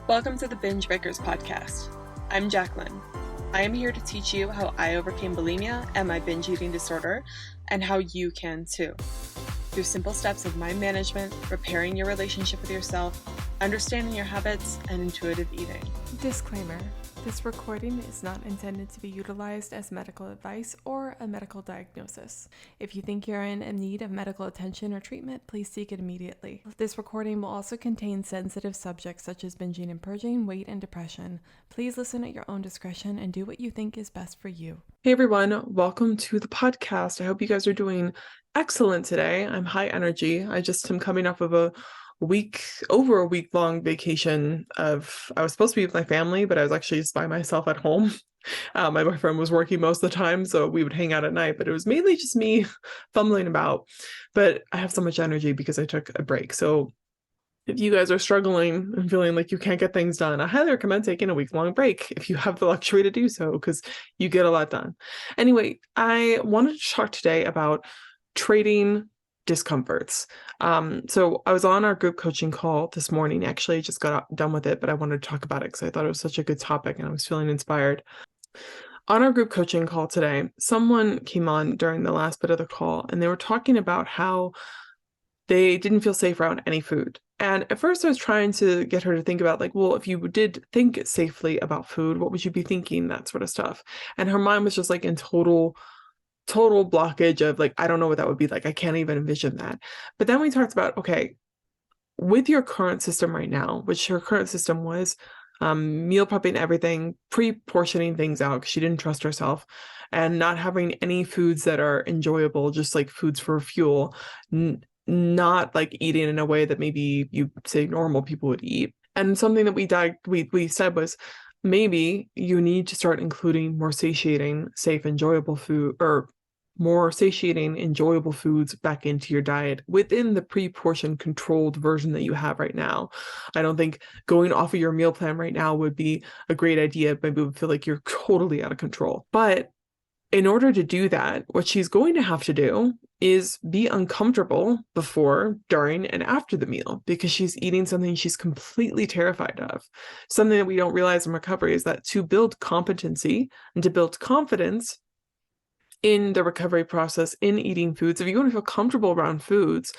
Welcome to the Binge Breakers podcast. I'm Jacqueline. I am here to teach you how I overcame bulimia and my binge eating disorder, and how you can too. Through simple steps of mind management, repairing your relationship with yourself, understanding your habits, and intuitive eating. Disclaimer: this recording is not intended to be utilized as medical advice or a medical diagnosis. If you think you're in need of medical attention or treatment, please seek it immediately. This recording will also contain sensitive subjects such as binging and purging, weight, and depression. Please listen at your own discretion and do what you think is best for you. Hey everyone, welcome to the podcast. I hope you guys are doing excellent today. I'm high energy. I just am coming off of over a week long vacation I was supposed to be with my family, but I was actually just by myself at home. My boyfriend was working most of the time, so we would hang out at night, but it was mainly just me fumbling about. But I have so much energy because I took a break. So if you guys are struggling and feeling like you can't get things done, I highly recommend taking a week-long break if you have the luxury to do so, because you get a lot done. Anyway, I wanted to talk today about trading discomforts. So I was on our group coaching call this morning. Actually, I just got done with it, but I wanted to talk about it because I thought it was such a good topic and I was feeling inspired. On our group coaching call today, someone came on during the last bit of the call and they were talking about how they didn't feel safe around any food. And at first I was trying to get her to think about like, well, if you did think safely about food, what would you be thinking? That sort of stuff. And her mind was just like in total blockage of like, I don't know what that would be like. I can't even envision that. But then we talked about, okay, with your current system right now, which her current system was meal prepping everything, pre-portioning things out because she didn't trust herself, and not having any foods that are enjoyable, just like foods for fuel, not like eating in a way that maybe you say normal people would eat. And something that we said was, maybe you need to start including more satiating, safe, enjoyable food, or more satiating, enjoyable foods back into your diet within the pre-portion controlled version that you have right now. I don't think going off of your meal plan right now would be a great idea. Maybe it would feel like you're totally out of control. But in order to do that, what she's going to have to do is be uncomfortable before, during, and after the meal, because she's eating something she's completely terrified of. Something that we don't realize in recovery is that to build competency and to build confidence in the recovery process, in eating foods, if you want to feel comfortable around foods,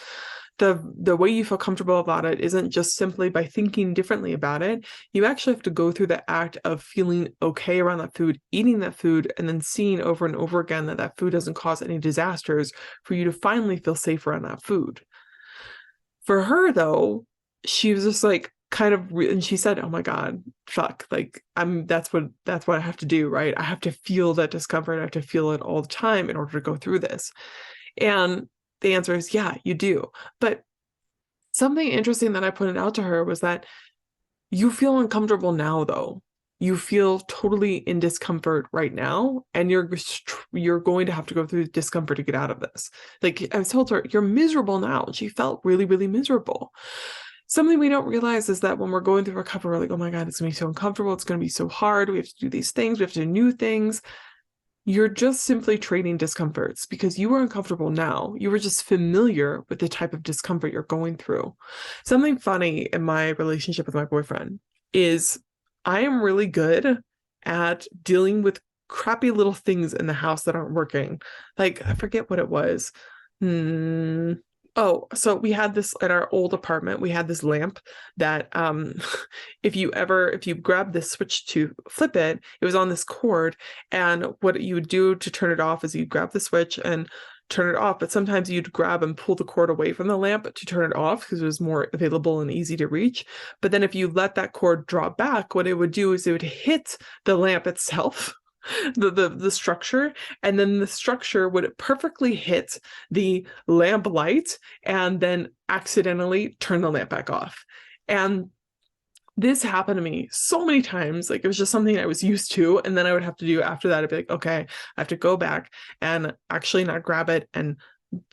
the way you feel comfortable about it isn't just simply by thinking differently about it. You actually have to go through the act of feeling okay around that food, eating that food, and then seeing over and over again that that food doesn't cause any disasters for you to finally feel safe around that food. For her, though, she was just like and she said, oh my God, fuck, like that's what I have to do, right? I have to feel that discomfort. I have to feel it all the time in order to go through this. And the answer is, yeah, you do. But something interesting that I pointed out to her was that you feel uncomfortable now, though. You feel totally in discomfort right now, and you're going to have to go through discomfort to get out of this. Like I told her, you're miserable now. She felt really, really miserable. Something we don't realize is that when we're going through recovery, we're like, oh my God, it's going to be so uncomfortable. It's going to be so hard. We have to do these things. We have to do new things. You're just simply trading discomforts because you are uncomfortable now. You were just familiar with the type of discomfort you're going through. Something funny in my relationship with my boyfriend is I am really good at dealing with crappy little things in the house that aren't working. Like, I forget what it was. Oh, so we had this at our old apartment. We had this lamp that if you grab this switch to flip it, it was on this cord. And what you would do to turn it off is you'd grab the switch and turn it off. But sometimes you'd grab and pull the cord away from the lamp to turn it off because it was more available and easy to reach. But then if you let that cord drop back, what it would do is it would hit the lamp itself. The structure, and then the structure would perfectly hit the lamp light and then accidentally turn the lamp back off. And this happened to me so many times. Like, it was just something I was used to, and then I would have to do after that. I'd be like, okay, I have to go back and actually not grab it and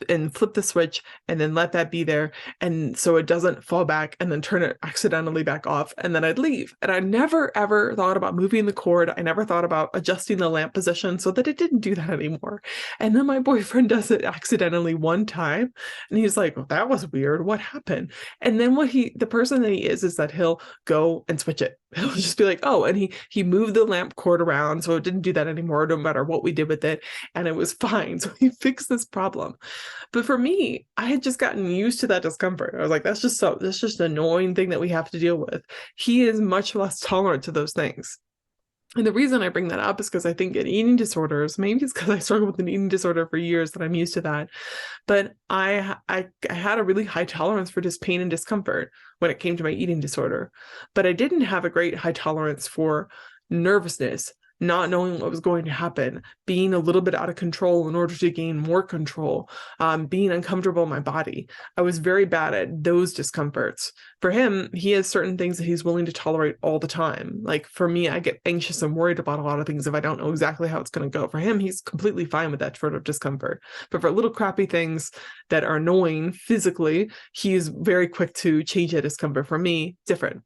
and flip the switch and then let that be there. And so it doesn't fall back and then turn it accidentally back off. And then I'd leave. And I never ever thought about moving the cord. I never thought about adjusting the lamp position so that it didn't do that anymore. And then my boyfriend does it accidentally one time. And he's like, well, that was weird. What happened? And then the person that he is that he'll go and switch it. He'll just be like, oh, and he moved the lamp cord around. So it didn't do that anymore, no matter what we did with it. And it was fine. So he fixed this problem. But for me, I had just gotten used to that discomfort. I was like, that's just an annoying thing that we have to deal with. He is much less tolerant to those things. And the reason I bring that up is because I think in eating disorders, maybe it's because I struggled with an eating disorder for years that I'm used to that. But I had a really high tolerance for just pain and discomfort when it came to my eating disorder. But I didn't have a great high tolerance for nervousness, not knowing what was going to happen, being a little bit out of control in order to gain more control, being uncomfortable in my body. I was very bad at those discomforts. For him, he has certain things that he's willing to tolerate all the time. Like for me, I get anxious and worried about a lot of things if I don't know exactly how it's going to go. For him, he's completely fine with that sort of discomfort. But for little crappy things that are annoying physically, he's very quick to change that discomfort. For me, different.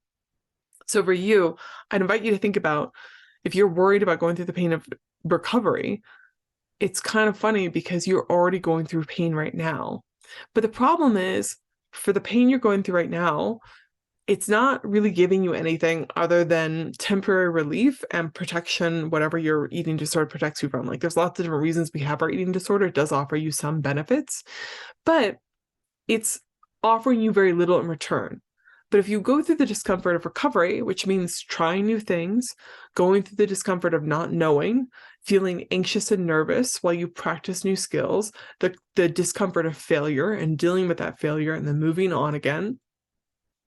So for you, I'd invite you to think about, if you're worried about going through the pain of recovery, it's kind of funny because you're already going through pain right now. But the problem is, for the pain you're going through right now, it's not really giving you anything other than temporary relief and protection, whatever your eating disorder protects you from. Like there's lots of different reasons we have our eating disorder. It does offer you some benefits, but it's offering you very little in return. But if you go through the discomfort of recovery, which means trying new things, going through the discomfort of not knowing, feeling anxious and nervous while you practice new skills, the discomfort of failure and dealing with that failure and then moving on again,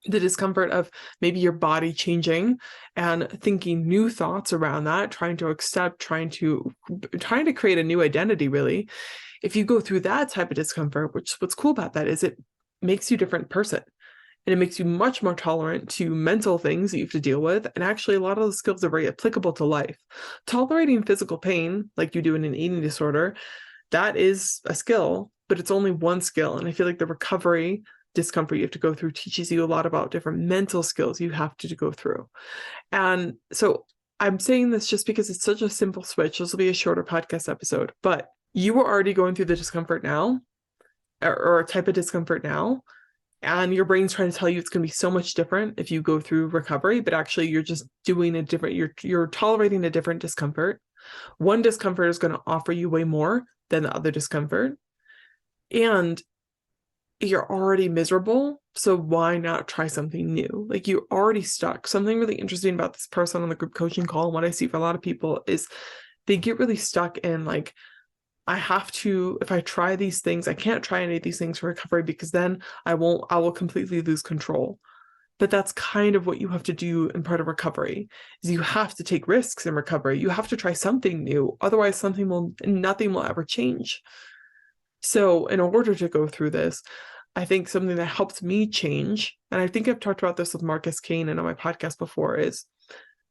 the discomfort of maybe your body changing and thinking new thoughts around that, trying to accept, trying to create a new identity, really. If you go through that type of discomfort, what's cool about that is it makes you a different person. And it makes you much more tolerant to mental things that you have to deal with. And actually, a lot of the skills are very applicable to life. Tolerating physical pain, like you do in an eating disorder, that is a skill, but it's only one skill. And I feel like the recovery discomfort you have to go through teaches you a lot about different mental skills you have to go through. And so I'm saying this just because it's such a simple switch. This will be a shorter podcast episode, but you are already going through the discomfort now, or a type of discomfort now. And your brain's trying to tell you it's going to be so much different if you go through recovery, but actually you're just doing a different, you're tolerating a different discomfort. One discomfort is going to offer you way more than the other discomfort. And you're already miserable, so why not try something new? Like you're already stuck. Something really interesting about this person on the group coaching call, and what I see for a lot of people is they get really stuck in like, I have to, if I try these things, I can't try any of these things for recovery because then I will completely lose control. But that's kind of what you have to do in part of recovery, is you have to take risks in recovery. You have to try something new. Otherwise, nothing will ever change. So in order to go through this, I think something that helped me change, and I think I've talked about this with Marcus Kane and on my podcast before, is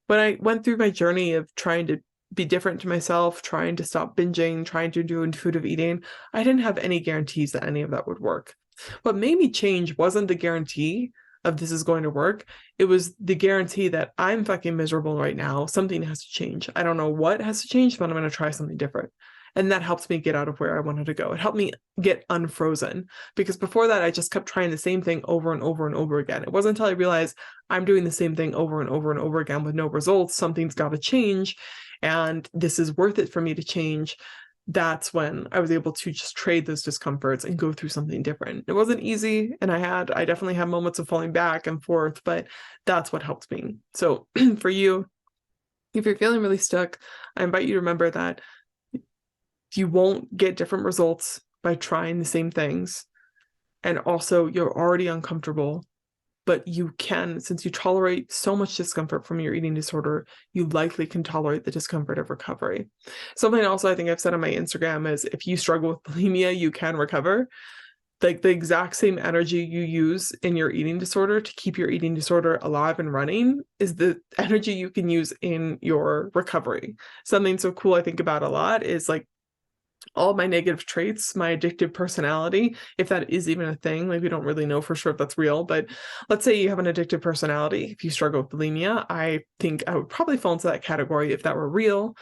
when I went through my journey of trying to be different to myself, trying to stop binging, trying to do intuitive eating, I didn't have any guarantees that any of that would work. What made me change wasn't the guarantee of this is going to work. It was the guarantee that I'm fucking miserable right now. Something has to change. I don't know what has to change, but I'm going to try something different. And that helps me get out of where I wanted to go. It helped me get unfrozen, because before that, I just kept trying the same thing over and over and over again. It wasn't until I realized I'm doing the same thing over and over and over again with no results. Something's got to change, and this is worth it for me to change. That's when I was able to just trade those discomforts and go through something different. It wasn't easy, and I definitely had moments of falling back and forth, but that's what helped me. So for you, if you're feeling really stuck, I invite you to remember that you won't get different results by trying the same things. And also, you're already uncomfortable, but you can, since you tolerate so much discomfort from your eating disorder, you likely can tolerate the discomfort of recovery. Something also I think I've said on my Instagram is, if you struggle with bulimia, you can recover. Like the exact same energy you use in your eating disorder to keep your eating disorder alive and running is the energy you can use in your recovery. Something so cool I think about a lot is like, all my negative traits, my addictive personality, if that is even a thing. Like, we don't really know for sure if that's real, but let's say you have an addictive personality. If you struggle with bulimia, I think I would probably fall into that category if that were real.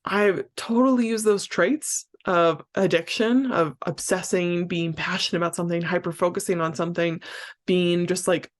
I totally use those traits of addiction, of obsessing, being passionate about something, hyper focusing on something, being just like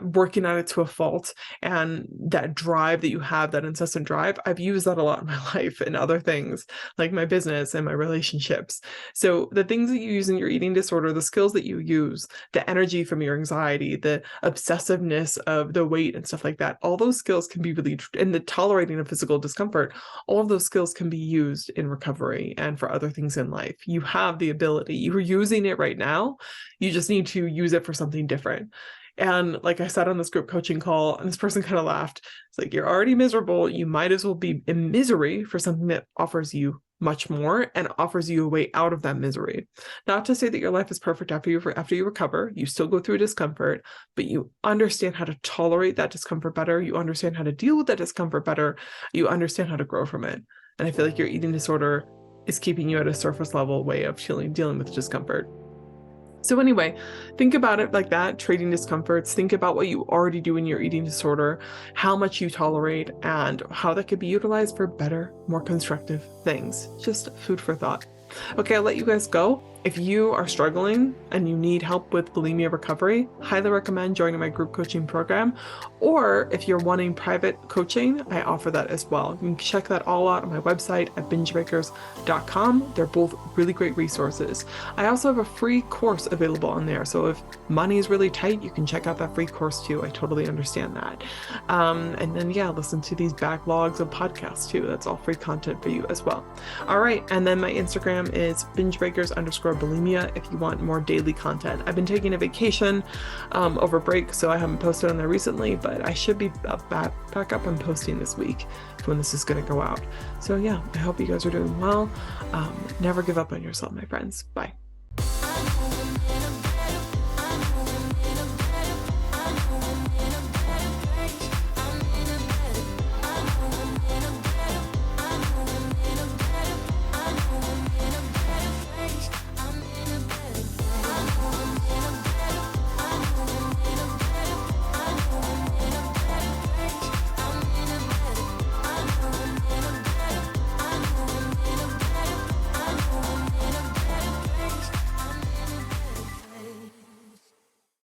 working at it to a fault, and that drive that you have, that incessant drive. I've used that a lot in my life and other things like my business and my relationships. So the things that you use in your eating disorder, the skills that you use, the energy from your anxiety, the obsessiveness of the weight and stuff like that, all those skills can be really, and the tolerating of physical discomfort, all of those skills can be used in recovery and for other things in life. You have the ability, you're using it right now. You just need to use it for something different. And like I said on this group coaching call, and this person kind of laughed. It's like, you're already miserable. You might as well be in misery for something that offers you much more and offers you a way out of that misery. Not to say that your life is perfect after you recover. You still go through discomfort, but you understand how to tolerate that discomfort better. You understand how to deal with that discomfort better. You understand how to grow from it. And I feel like your eating disorder is keeping you at a surface level way of dealing with discomfort. So anyway, think about it like that, trading discomforts. Think about what you already do in your eating disorder, how much you tolerate, and how that could be utilized for better, more constructive things. Just food for thought. Okay, I'll let you guys go. If you are struggling and you need help with bulimia recovery, highly recommend joining my group coaching program. Or if you're wanting private coaching, I offer that as well. You can check that all out on my website at bingebreakers.com. They're both really great resources. I also have a free course available on there. So if money is really tight, you can check out that free course too. I totally understand that. And then, listen to these backlogs of podcasts too. That's all free content for you as well. All right. And then my Instagram is bingebreakers_bulimia if you want more daily content. I've been taking a vacation over break, so I haven't posted on there recently, but I should be back up and posting this week when this is going to go out. So I hope you guys are doing well. Never give up on yourself, my friends. Bye.